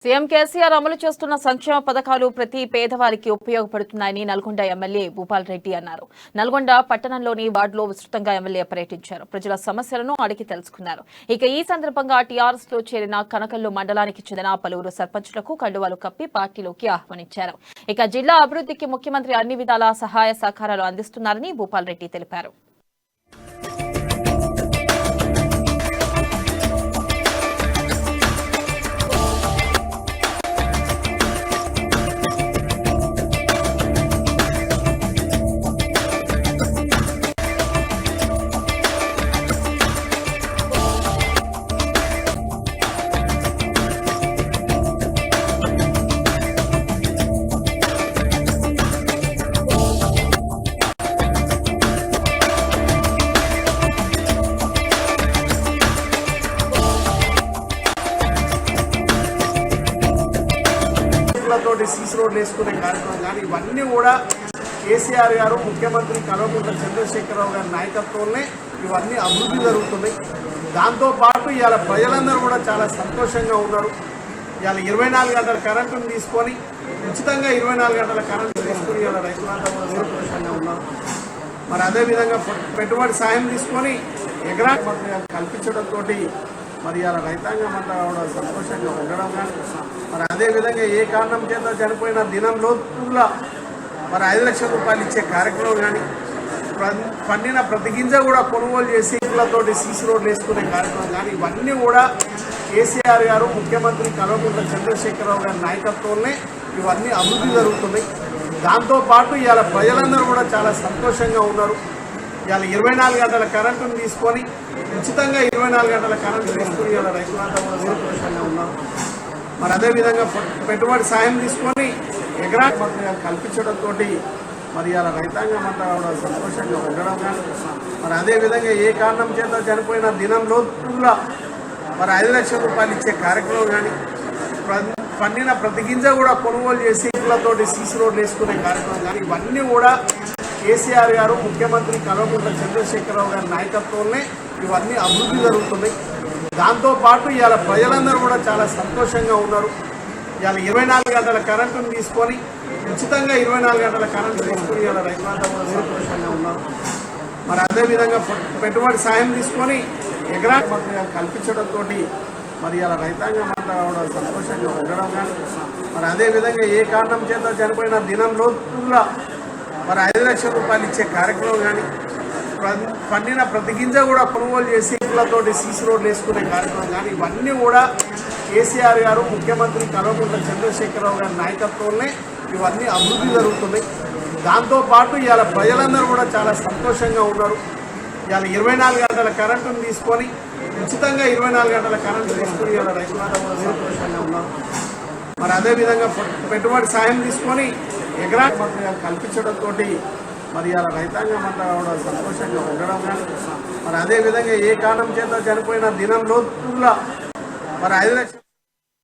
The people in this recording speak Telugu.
సీఎం కేసీఆర్ అమలు చేస్తున్న సంక్షేమ పథకాలు ప్రతి పేదవారికి ఉపయోగపడుతున్నాయని నల్గొండ ఎమ్మెల్యే భూపాల్ రెడ్డి అన్నారు. నల్గొండ పట్టణంలోని వార్డులో విస్తృతంగా ఎమ్మెల్యే పర్యటించారు. ప్రజల సమస్యలను అడిగి తెలుసుకున్నారు. ఇక ఈ సందర్భంగా టీఆర్ఎస్ లో చేరిన కనకల్లు మండలానికి చెందిన పలువురు సర్పంచులకు కండువాలు కప్పి పార్టీలోకి ఆహ్వానించారు. ఇక జిల్లా అభివృద్ధికి ముఖ్యమంత్రి అన్ని విధాల సహాయ సహకారాలు అందిస్తున్నారని భూపాల్ రెడ్డి తెలిపారు. తోటి సీసీ రోడ్లు వేసుకునే కార్యక్రమం కానీ ఇవన్నీ కూడా కేసీఆర్ గారు ముఖ్యమంత్రి కల్వకుంట్ల చంద్రశేఖరరావు గారి నాయకత్వంలోనే ఇవన్నీ అభివృద్ధి జరుగుతున్నాయి. దాంతోపాటు ఇవాళ ప్రజలందరూ కూడా చాలా సంతోషంగా ఉన్నారు. ఇవాళ 24 గంటల కరెంటును తీసుకొని ఉచితంగా 24 గంటల కరెంటు తీసుకుని ఇవాళ రైతులంతా కూడా సంతోషంగా ఉన్నారు. మరి అదేవిధంగా పెట్టుబడి సాయం తీసుకొని ఎకరాకు కల్పించడంతో మరి ఇవాళ రైతాంగం అంతా కూడా సంతోషంగా ఉండడం కానీ మరి అదేవిధంగా ఏ కారణం చేత చనిపోయిన దినంలో మరి 5 లక్షల రూపాయలు ఇచ్చే కార్యక్రమం కానీ పండిన ప్రతి గింజ కూడా కొనుగోలు చేసి తోటి సీసీ రోడ్లు వేసుకునే కార్యక్రమం కానీ ఇవన్నీ కూడా కేసీఆర్ గారు ముఖ్యమంత్రి కల్వకుంట్ల చంద్రశేఖరరావు గారి నాయకత్వంలోనే ఇవన్నీ అభివృద్ధి జరుగుతున్నాయి. దాంతోపాటు ఇవాళ ప్రజలందరూ కూడా చాలా సంతోషంగా ఉన్నారు. ఇవాళ 24 గంటల కరెంటును తీసుకొని ఉచితంగా 24 గంటల కరెంటు తీసుకుని ఇవాళ రైతులంతా కూడా సంతోషంగా ఉన్నారు. మరి అదేవిధంగా పెట్టుబడి సాయం తీసుకొని ఎకరాకు కల్పించడంతో మరి ఇవాళ రైతాంగం అంతా కూడా సంతోషంగా ఉండడం కానీ మరి అదేవిధంగా ఏ కారణం చేత చనిపోయిన దినంలో మరి 5 లక్షల రూపాయలు ఇచ్చే కార్యక్రమం కానీ పండిన ప్రతి గింజ కూడా కొనుగోలు చేసి తోటి సీసీ రోడ్లు వేసుకునే కార్యక్రమం కానీ ఇవన్నీ కూడా కేసీఆర్ గారు ముఖ్యమంత్రి కల్వకుంట్ల చంద్రశేఖరరావు గారి నాయకత్వంలోనే ఇవన్నీ అభివృద్ధి జరుగుతున్నాయి. దాంతోపాటు ఇవాళ ప్రజలందరూ కూడా చాలా సంతోషంగా ఉన్నారు. ఇవాళ 24 గంటల కరెంటును తీసుకొని ఉచితంగా 24 గంటల కరెంటు తీసుకుని ఇవాళ రైతులంతా కూడా సంతోషంగా ఉన్నారు. మరి అదేవిధంగా పెట్టుబడి సాయం తీసుకొని ఎకరాకు కల్పించడంతో మరి ఇవాళ రైతాంగం అంతా కూడా సంతోషంగా ఉండడం కానీ మరి అదేవిధంగా ఏ కారణం చేత చనిపోయిన దినంలో మరి 5 లక్షల రూపాయలు ఇచ్చే కార్యక్రమం కానీ పండిన ప్రతి గింజ కూడా కొనుగోలు చేసి తోటి సీసీ రోడ్లు వేసుకునే కార్యక్రమం కానీ ఇవన్నీ కూడా కేసీఆర్ గారు ముఖ్యమంత్రి కల్వకుంట్ల చంద్రశేఖరరావు గారి నాయకత్వంలోనే ఇవన్నీ అభివృద్ధి జరుగుతున్నాయి. దాంతోపాటు ఇవాళ ప్రజలందరూ కూడా చాలా సంతోషంగా ఉన్నారు. ఇవాళ 24 గంటల కరెంటును తీసుకొని ఉచితంగా 24 గంటల కరెంటు తీసుకుని ఇవాళ రైతులంతా కూడా సంతోషంగా ఉన్నారు. మరి అదేవిధంగా పెట్టుబడి సాయం తీసుకొని ఎకరాకు కల్పించడంతో మరి ఇవాళ రైతాంగం అంతా కూడా సంతోషంగా ఉండడం కానీ మరి అదేవిధంగా ఏ కారణం చేత చనిపోయిన దినంలో మరి 5 లక్షల